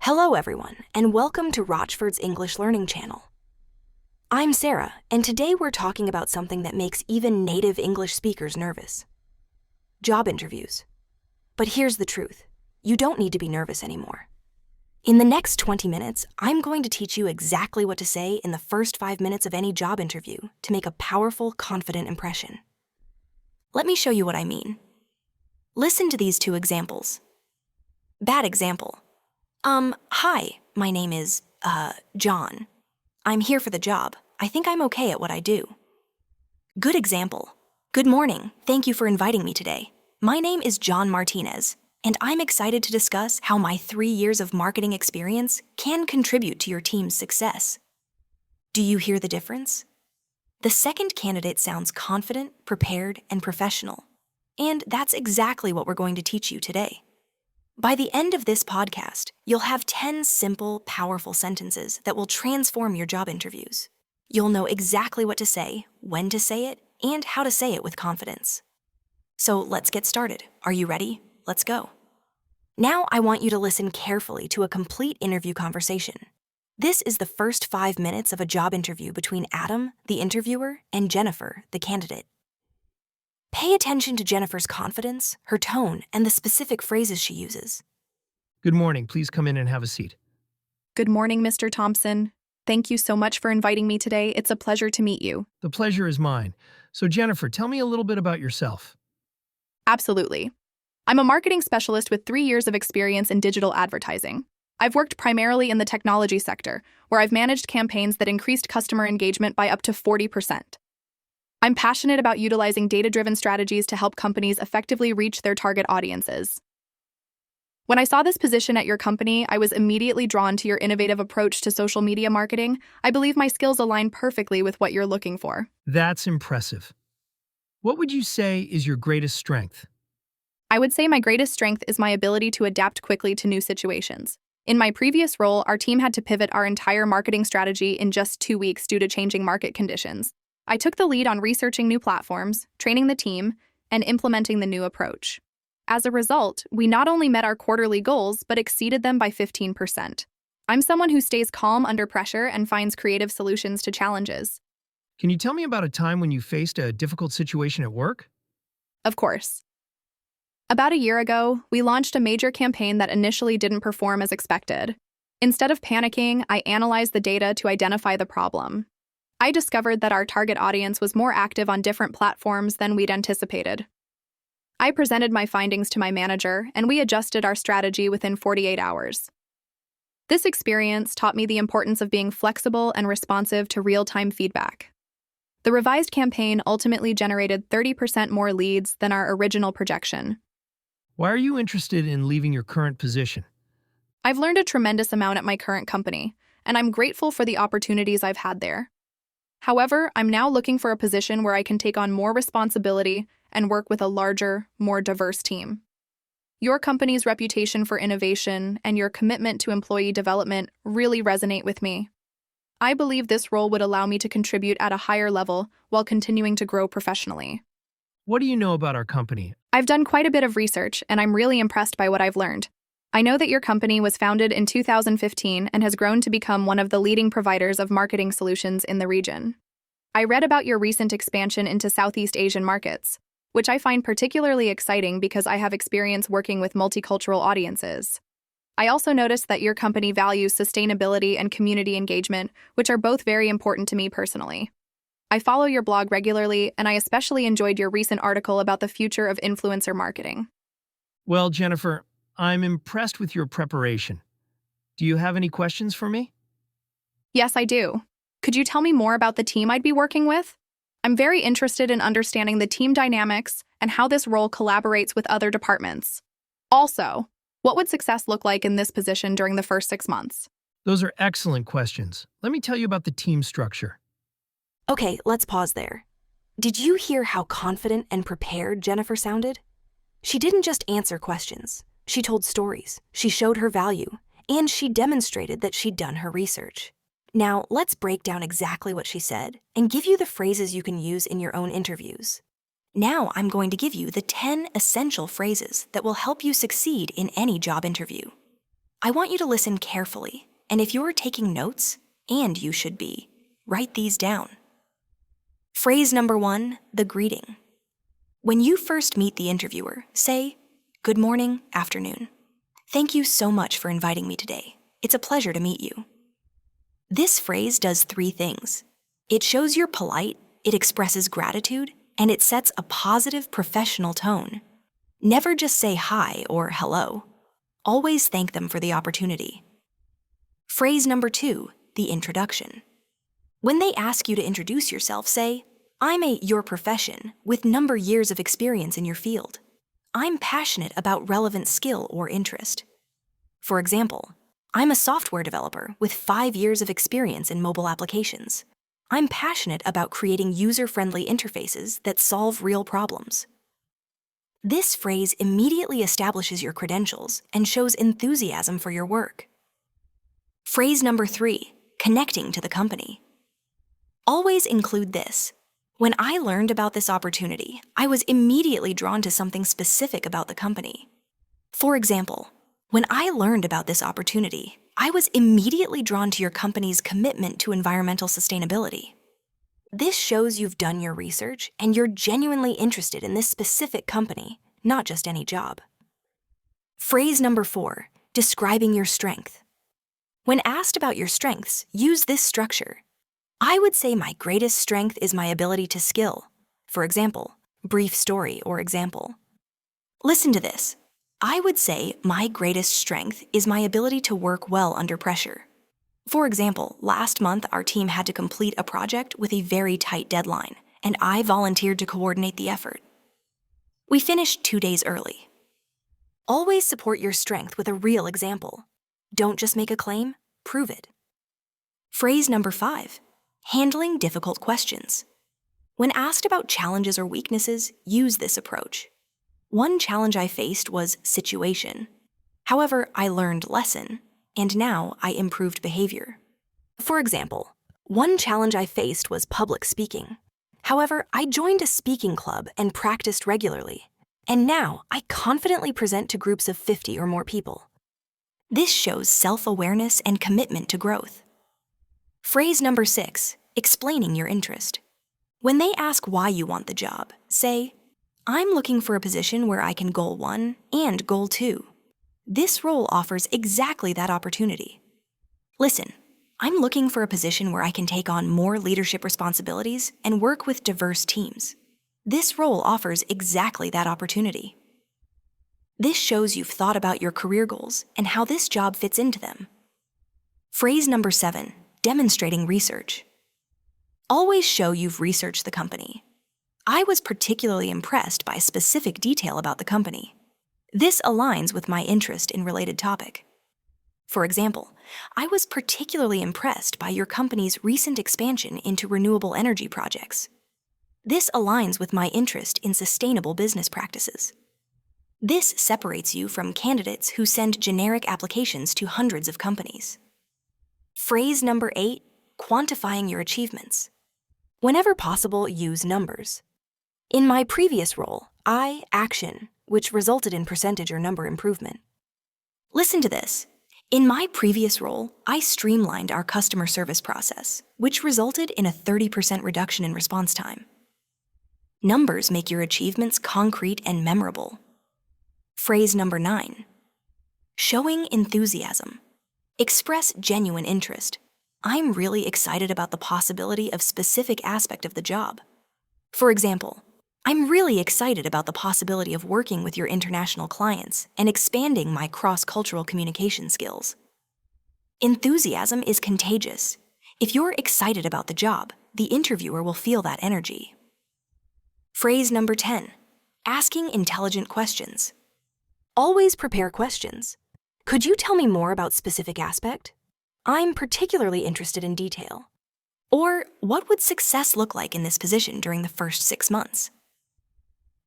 Hello everyone, and welcome to Rochford's English Learning Channel. I'm Sarah, and today we're talking about something that makes even native English speakers nervous. Job interviews. But here's the truth. You don't need to be nervous anymore. In the next 20 minutes, I'm going to teach you exactly what to say in the first 5 minutes of any job interview to make a powerful, confident impression. Let me show you what I mean. Listen to these two examples. Bad example. Hi, my name is, John. I'm here for the job. I think I'm okay at what I do. Good example. Good morning. Thank you for inviting me today. My name is John Martinez, and I'm excited to discuss how my 3 years of marketing experience can contribute to your team's success. Do you hear the difference? The second candidate sounds confident, prepared, and professional. And that's exactly what we're going to teach you today. By the end of this podcast, you'll have 10 simple, powerful sentences that will transform your job interviews. You'll know exactly what to say, when to say it, and how to say it with confidence. So let's get started. Are you ready? Let's go. Now I want you to listen carefully to a complete interview conversation. This is the first 5 minutes of a job interview between Adam, the interviewer, and Jennifer, the candidate. Pay attention to Jennifer's confidence, her tone, and the specific phrases she uses. Good morning. Please come in and have a seat. Good morning, Mr. Thompson. Thank you so much for inviting me today. It's a pleasure to meet you. The pleasure is mine. So, Jennifer, tell me a little bit about yourself. Absolutely. I'm a marketing specialist with 3 years of experience in digital advertising. I've worked primarily in the technology sector, where I've managed campaigns that increased customer engagement by up to 40%. I'm passionate about utilizing data-driven strategies to help companies effectively reach their target audiences. When I saw this position at your company, I was immediately drawn to your innovative approach to social media marketing. I believe my skills align perfectly with what you're looking for. That's impressive. What would you say is your greatest strength? I would say my greatest strength is my ability to adapt quickly to new situations. In my previous role, our team had to pivot our entire marketing strategy in just 2 weeks due to changing market conditions. I took the lead on researching new platforms, training the team, and implementing the new approach. As a result, we not only met our quarterly goals, but exceeded them by 15%. I'm someone who stays calm under pressure and finds creative solutions to challenges. Can you tell me about a time when you faced a difficult situation at work? Of course. About a year ago, we launched a major campaign that initially didn't perform as expected. Instead of panicking, I analyzed the data to identify the problem. I discovered that our target audience was more active on different platforms than we'd anticipated. I presented my findings to my manager, and we adjusted our strategy within 48 hours. This experience taught me the importance of being flexible and responsive to real-time feedback. The revised campaign ultimately generated 30% more leads than our original projection. Why are you interested in leaving your current position? I've learned a tremendous amount at my current company, and I'm grateful for the opportunities I've had there. However, I'm now looking for a position where I can take on more responsibility and work with a larger, more diverse team. Your company's reputation for innovation and your commitment to employee development really resonate with me. I believe this role would allow me to contribute at a higher level while continuing to grow professionally. What do you know about our company? I've done quite a bit of research, and I'm really impressed by what I've learned. I know that your company was founded in 2015 and has grown to become one of the leading providers of marketing solutions in the region. I read about your recent expansion into Southeast Asian markets, which I find particularly exciting because I have experience working with multicultural audiences. I also noticed that your company values sustainability and community engagement, which are both very important to me personally. I follow your blog regularly, and I especially enjoyed your recent article about the future of influencer marketing. Well, Jennifer, I'm impressed with your preparation. Do you have any questions for me? Yes, I do. Could you tell me more about the team I'd be working with? I'm very interested in understanding the team dynamics and how this role collaborates with other departments. Also, what would success look like in this position during the first 6 months? Those are excellent questions. Let me tell you about the team structure. Okay, let's pause there. Did you hear how confident and prepared Jennifer sounded? She didn't just answer questions. She told stories, she showed her value, and she demonstrated that she'd done her research. Now, let's break down exactly what she said and give you the phrases you can use in your own interviews. Now I'm going to give you the 10 essential phrases that will help you succeed in any job interview. I want you to listen carefully, and if you're taking notes, and you should be, write these down. Phrase number 1, the greeting. When you first meet the interviewer, say, "Good morning, afternoon. Thank you so much for inviting me today. It's a pleasure to meet you." This phrase does 3 things. It shows you're polite, it expresses gratitude, and it sets a positive professional tone. Never just say hi or hello. Always thank them for the opportunity. Phrase number 2, the introduction. When they ask you to introduce yourself, say, "I'm your profession with number years of experience in your field. I'm passionate about relevant skill or interest." For example, "I'm a software developer with 5 years of experience in mobile applications. I'm passionate about creating user-friendly interfaces that solve real problems." This phrase immediately establishes your credentials and shows enthusiasm for your work. Phrase number 3, connecting to the company. Always include this. "When I learned about this opportunity, I was immediately drawn to something specific about the company." For example, "When I learned about this opportunity, I was immediately drawn to your company's commitment to environmental sustainability." This shows you've done your research and you're genuinely interested in this specific company, not just any job. Phrase number 4, describing your strength. When asked about your strengths, use this structure. I would say my greatest strength is my ability to skill. For example, brief story or example. Listen to this. I would say my greatest strength is my ability to work well under pressure. For example, last month our team had to complete a project with a very tight deadline, and I volunteered to coordinate the effort. We finished 2 days early. Always support your strength with a real example. Don't just make a claim, prove it. Phrase number 5, handling difficult questions. When asked about challenges or weaknesses, use this approach. One challenge I faced was situation. However, I learned lesson, and now I improved behavior. For example, one challenge I faced was public speaking. However, I joined a speaking club and practiced regularly, and now I confidently present to groups of 50 or more people. This shows self-awareness and commitment to growth. Phrase number 6, explaining your interest. When they ask why you want the job, say, "I'm looking for a position where I can goal 1 and goal 2. This role offers exactly that opportunity." Listen, "I'm looking for a position where I can take on more leadership responsibilities and work with diverse teams. This role offers exactly that opportunity." This shows you've thought about your career goals and how this job fits into them. Phrase number 7, demonstrating research. Always show you've researched the company. I was particularly impressed by specific detail about the company. This aligns with my interest in related topic. For example, I was particularly impressed by your company's recent expansion into renewable energy projects. This aligns with my interest in sustainable business practices. This separates you from candidates who send generic applications to hundreds of companies. Phrase number 8, quantifying your achievements. Whenever possible, use numbers. In my previous role, action, which resulted in percentage or number improvement. Listen to this. In my previous role, I streamlined our customer service process, which resulted in a 30% reduction in response time. Numbers make your achievements concrete and memorable. Phrase number 9, showing enthusiasm. Express genuine interest. I'm really excited about the possibility of specific aspect of the job. For example, I'm really excited about the possibility of working with your international clients and expanding my cross-cultural communication skills. Enthusiasm is contagious. If you're excited about the job, the interviewer will feel that energy. Phrase number 10, asking intelligent questions. Always prepare questions. Could you tell me more about specific aspect? I'm particularly interested in detail. Or, what would success look like in this position during the first 6 months?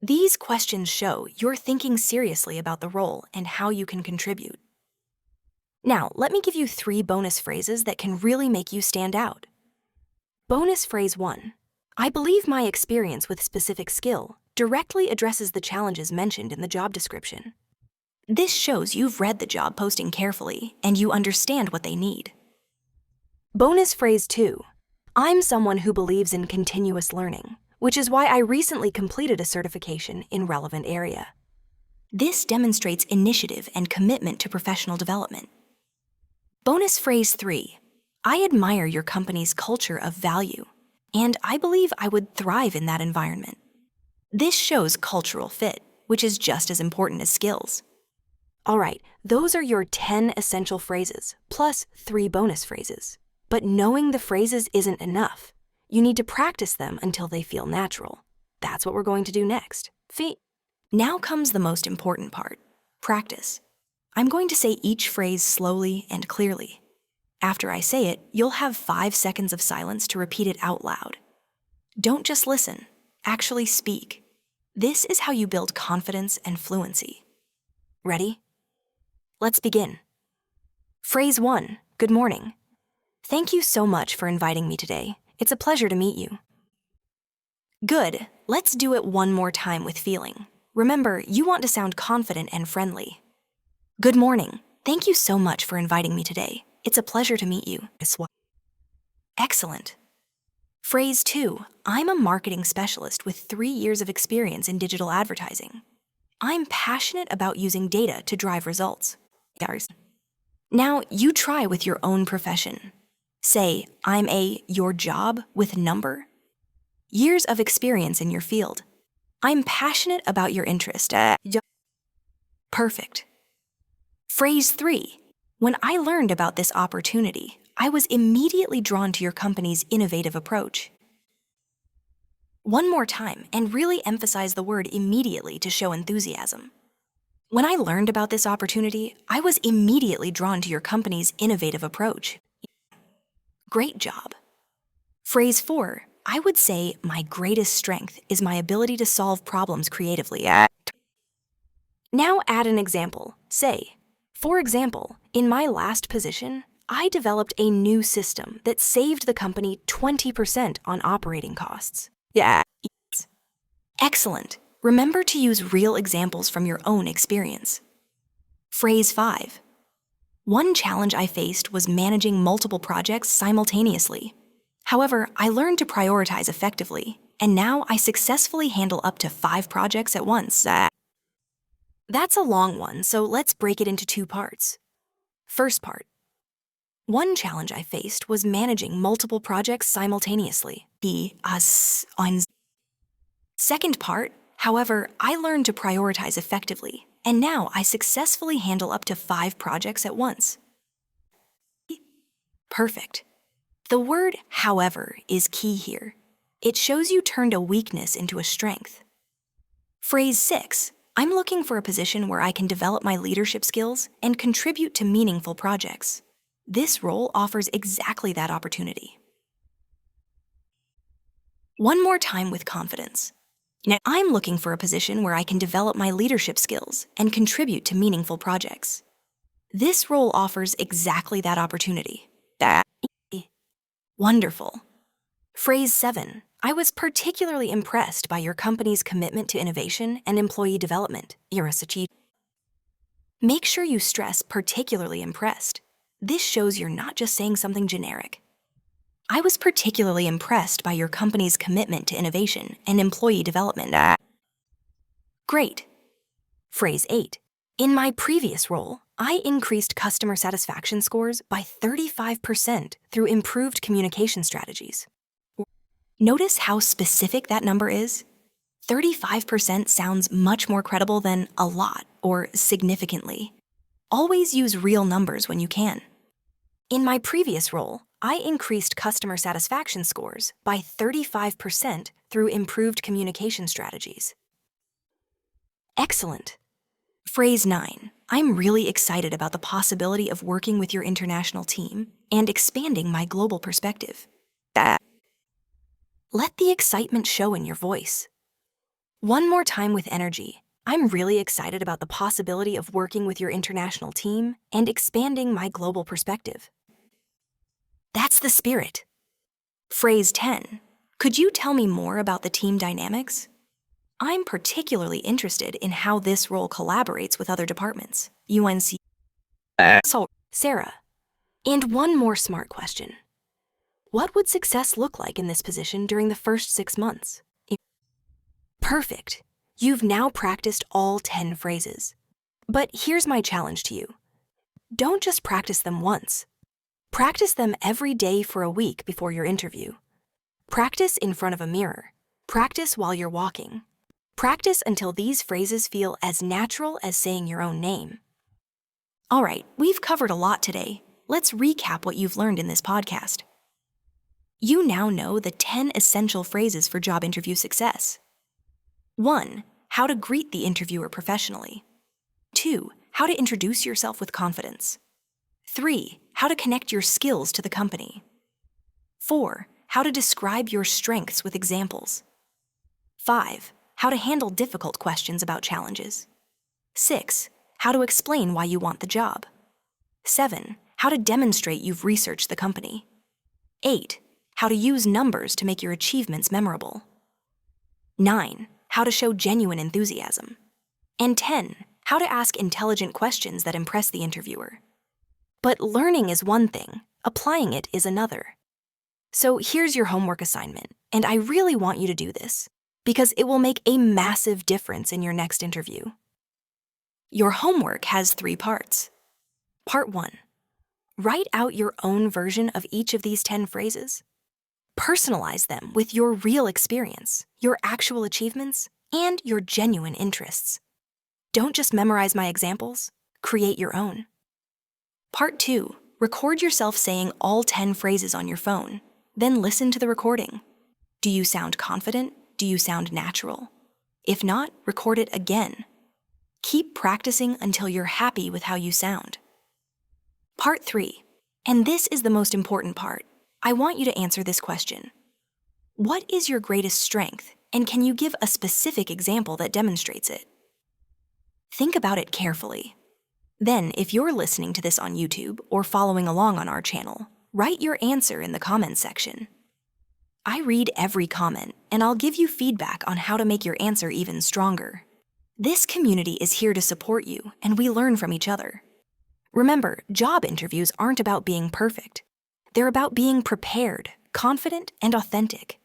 These questions show you're thinking seriously about the role and how you can contribute. Now, let me give you 3 bonus phrases that can really make you stand out. Bonus phrase 1. I believe my experience with specific skill directly addresses the challenges mentioned in the job description. This shows you've read the job posting carefully and you understand what they need. Bonus phrase 2. I'm someone who believes in continuous learning, which is why I recently completed a certification in relevant area. This demonstrates initiative and commitment to professional development. Bonus phrase 3. I admire your company's culture of value, and I believe I would thrive in that environment. This shows cultural fit, which is just as important as skills. All right, those are your 10 essential phrases, plus 3 bonus phrases. But knowing the phrases isn't enough. You need to practice them until they feel natural. That's what we're going to do next. Now comes the most important part, practice. I'm going to say each phrase slowly and clearly. After I say it, you'll have 5 seconds of silence to repeat it out loud. Don't just listen, actually speak. This is how you build confidence and fluency. Ready? Let's begin. Phrase 1, good morning. Thank you so much for inviting me today. It's a pleasure to meet you. Good. Let's do it one more time with feeling. Remember, you want to sound confident and friendly. Good morning. Thank you so much for inviting me today. It's a pleasure to meet you. Excellent. Phrase 2. I'm a marketing specialist with 3 years of experience in digital advertising. I'm passionate about using data to drive results. Now, you try with your own profession. Say, I'm your job with number. Years of experience in your field. I'm passionate about your interest. Perfect. Phrase 3. When I learned about this opportunity, I was immediately drawn to your company's innovative approach. One more time, and really emphasize the word immediately to show enthusiasm. When I learned about this opportunity, I was immediately drawn to your company's innovative approach. Great job. Phrase 4. I would say my greatest strength is my ability to solve problems creatively. Now add an example. Say, for example, in my last position, I developed a new system that saved the company 20% on operating costs. Excellent. Remember to use real examples from your own experience. Phrase 5. One challenge I faced was managing multiple projects simultaneously. However, I learned to prioritize effectively, and now I successfully handle up to 5 projects at once. That's a long one, so let's break it into 2 parts. First part. One challenge I faced was managing multiple projects simultaneously. Second part, however, I learned to prioritize effectively, and now I successfully handle up to 5 projects at once. Perfect. The word however is key here. It shows you turned a weakness into a strength. Phrase 6. I'm looking for a position where I can develop my leadership skills and contribute to meaningful projects. This role offers exactly that opportunity. One more time with confidence. Now, I'm looking for a position where I can develop my leadership skills and contribute to meaningful projects. This role offers exactly that opportunity. Wonderful. Phrase 7. I was particularly impressed by your company's commitment to innovation and employee development. Make sure you stress particularly impressed. This shows you're not just saying something generic. I was particularly impressed by your company's commitment to innovation and employee development. Great. Phrase 8. In my previous role, I increased customer satisfaction scores by 35% through improved communication strategies. Notice how specific that number is? 35% sounds much more credible than a lot or significantly. Always use real numbers when you can. In my previous role, I increased customer satisfaction scores by 35% through improved communication strategies. Excellent. Phrase 9. I'm really excited about the possibility of working with your international team and expanding my global perspective. Let the excitement show in your voice. One more time with energy. I'm really excited about the possibility of working with your international team and expanding my global perspective. That's the spirit. Phrase 10. Could you tell me more about the team dynamics? I'm particularly interested in how this role collaborates with other departments. UNC. So, Sarah. And one more smart question. What would success look like in this position during the first 6 months? Perfect. You've now practiced all 10 phrases. But here's my challenge to you. Don't just practice them once. Practice them every day for a week before your interview. Practice in front of a mirror. Practice while you're walking. Practice until these phrases feel as natural as saying your own name. All right, we've covered a lot today. Let's recap what you've learned in this podcast. You now know the 10 essential phrases for job interview success. 1. How to greet the interviewer professionally. 2. How to introduce yourself with confidence. 3. How to connect your skills to the company. 4. How to describe your strengths with examples. 5. How to handle difficult questions about challenges. 6. How to explain why you want the job. 7. How to demonstrate you've researched the company. 8. How to use numbers to make your achievements memorable. 9. How to show genuine enthusiasm. And 10. How to ask intelligent questions that impress the interviewer. But learning is one thing, applying it is another. So here's your homework assignment, and I really want you to do this, because it will make a massive difference in your next interview. Your homework has 3 parts. Part 1. Write out your own version of each of these 10 phrases. Personalize them with your real experience, your actual achievements, and your genuine interests. Don't just memorize my examples, create your own. Part 2. Record yourself saying all 10 phrases on your phone, then listen to the recording. Do you sound confident? Do you sound natural? If not, record it again. Keep practicing until you're happy with how you sound. Part 3. And this is the most important part. I want you to answer this question. What is your greatest strength, and can you give a specific example that demonstrates it? Think about it carefully. Then, if you're listening to this on YouTube or following along on our channel, write your answer in the comments section. I read every comment, and I'll give you feedback on how to make your answer even stronger. This community is here to support you, and we learn from each other. Remember, job interviews aren't about being perfect. They're about being prepared, confident, and authentic.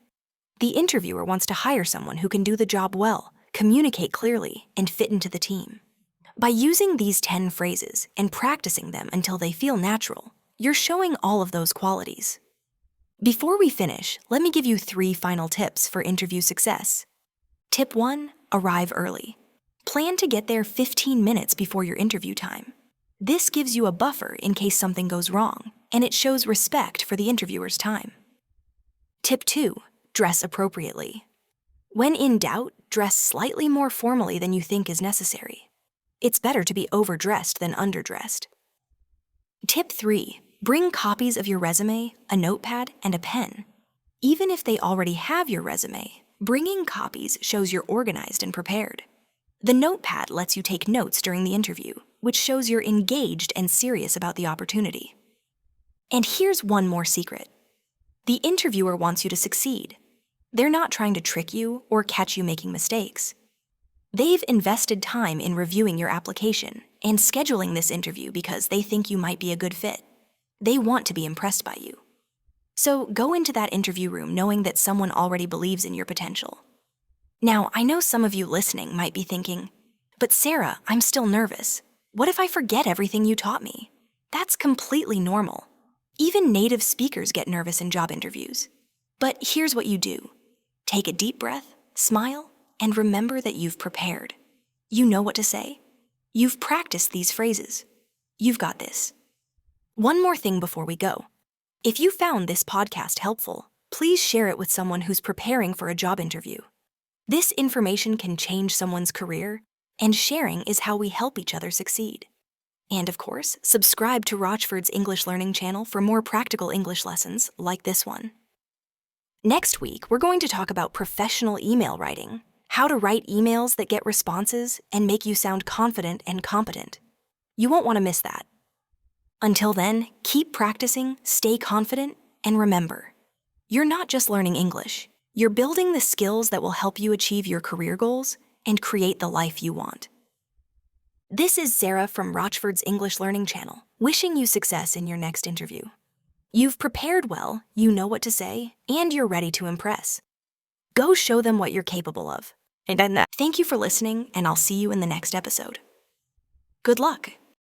The interviewer wants to hire someone who can do the job well, communicate clearly, and fit into the team. By using these 10 phrases and practicing them until they feel natural, you're showing all of those qualities. Before we finish, let me give you 3 final tips for interview success. Tip 1. Arrive early. Plan to get there 15 minutes before your interview time. This gives you a buffer in case something goes wrong, and it shows respect for the interviewer's time. Tip 2. Dress appropriately. When in doubt, dress slightly more formally than you think is necessary. It's better to be overdressed than underdressed. Tip 3. Bring copies of your resume, a notepad, and a pen. Even if they already have your resume, bringing copies shows you're organized and prepared. The notepad lets you take notes during the interview, which shows you're engaged and serious about the opportunity. And here's one more secret. The interviewer wants you to succeed. They're not trying to trick you or catch you making mistakes. They've invested time in reviewing your application and scheduling this interview because they think you might be a good fit. They want to be impressed by you. So go into that interview room knowing that someone already believes in your potential. Now, I know some of you listening might be thinking, but Sarah, I'm still nervous. What if I forget everything you taught me? That's completely normal. Even native speakers get nervous in job interviews. But here's what you do. Take a deep breath, smile, and remember that you've prepared. You know what to say. You've practiced these phrases. You've got this. One more thing before we go. If you found this podcast helpful, please share it with someone who's preparing for a job interview. This information can change someone's career, and sharing is how we help each other succeed. And of course, subscribe to Rochford's English Learning channel for more practical English lessons like this one. Next week, we're going to talk about professional email writing, how to write emails that get responses and make you sound confident and competent. You won't want to miss that. Until then, keep practicing, stay confident, and remember, you're not just learning English, You're building the skills that will help you achieve your career goals and create the life you want. This is Sarah from Rochford's English Learning Channel, wishing you success in your next interview. You've prepared well, you know what to say, and you're ready to impress. Go show them what you're capable of. And thank you for listening, and I'll see you in the next episode. Good luck.